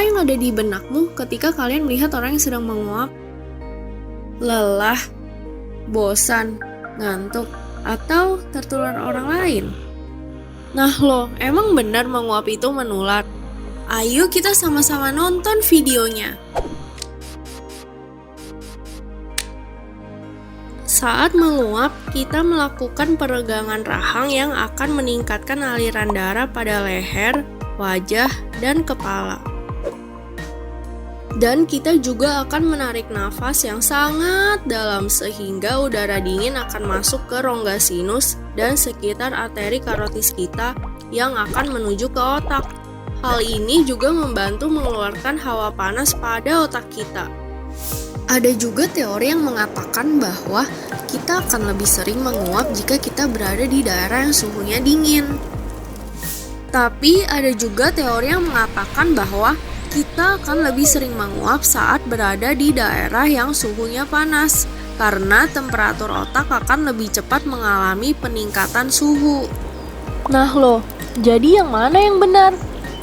Apa yang ada di benakmu ketika kalian melihat orang yang sedang menguap? Lelah, bosan, ngantuk, atau tertular orang lain? Nah loh, emang benar menguap itu menular? Ayo kita sama-sama nonton videonya. Saat menguap, kita melakukan peregangan rahang yang akan meningkatkan aliran darah pada leher, wajah, dan kepala. Dan kita juga akan menarik nafas yang sangat dalam sehingga udara dingin akan masuk ke rongga sinus dan sekitar arteri karotis kita yang akan menuju ke otak. Hal ini juga membantu mengeluarkan hawa panas pada otak kita. Ada juga teori yang mengatakan bahwa kita akan lebih sering menguap jika kita berada di daerah yang suhunya dingin. Tapi ada juga teori yang mengatakan bahwa kita akan lebih sering menguap saat berada di daerah yang suhunya panas, karena temperatur otak akan lebih cepat mengalami peningkatan suhu. Nah loh, jadi yang mana yang benar?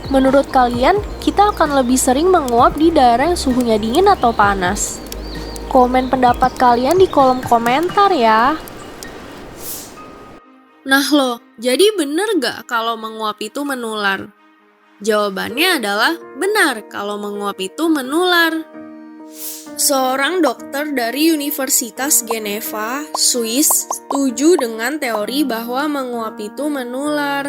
Menurut kalian, kita akan lebih sering menguap di daerah yang suhunya dingin atau panas? Komen pendapat kalian di kolom komentar ya. Nah loh, jadi benar gak kalau menguap itu menular? Jawabannya adalah benar kalau menguap itu menular. Seorang dokter dari Universitas Geneva, Swiss, setuju dengan teori bahwa menguap itu menular.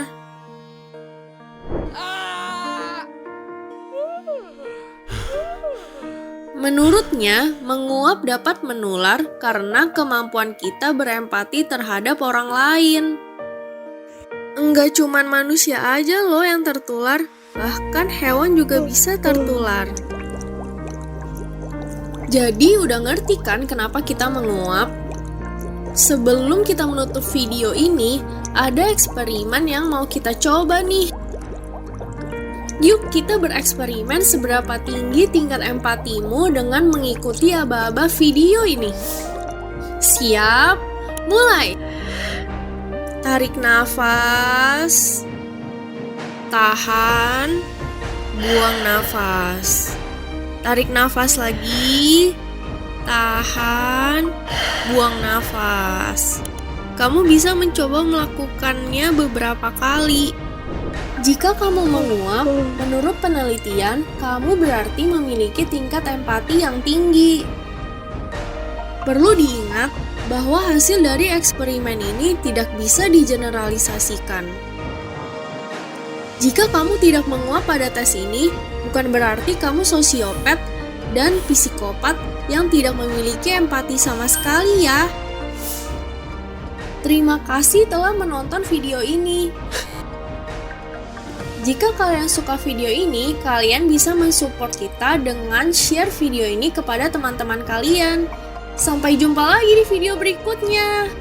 Menurutnya, menguap dapat menular karena kemampuan kita berempati terhadap orang lain. Enggak cuman manusia aja loh yang tertular, bahkan hewan juga bisa tertular. Jadi udah ngerti kan kenapa kita menguap? Sebelum kita menutup video ini, ada eksperimen yang mau kita coba nih. Yuk kita bereksperimen seberapa tinggi tingkat empatimu dengan mengikuti aba-aba video ini. Siap? Mulai! Tarik nafas, tahan, buang nafas. Tarik nafas lagi, tahan, buang nafas. Kamu bisa mencoba melakukannya beberapa kali. Jika kamu menguap, menurut penelitian, kamu berarti memiliki tingkat empati yang tinggi. Perlu diingat bahwa hasil dari eksperimen ini tidak bisa digeneralisasikan. Jika kamu tidak menguap pada tes ini, bukan berarti kamu sosiopat dan psikopat yang tidak memiliki empati sama sekali ya. Terima kasih telah menonton video ini. Jika kalian suka video ini, kalian bisa mensupport kita dengan share video ini kepada teman-teman kalian. Sampai jumpa lagi di video berikutnya.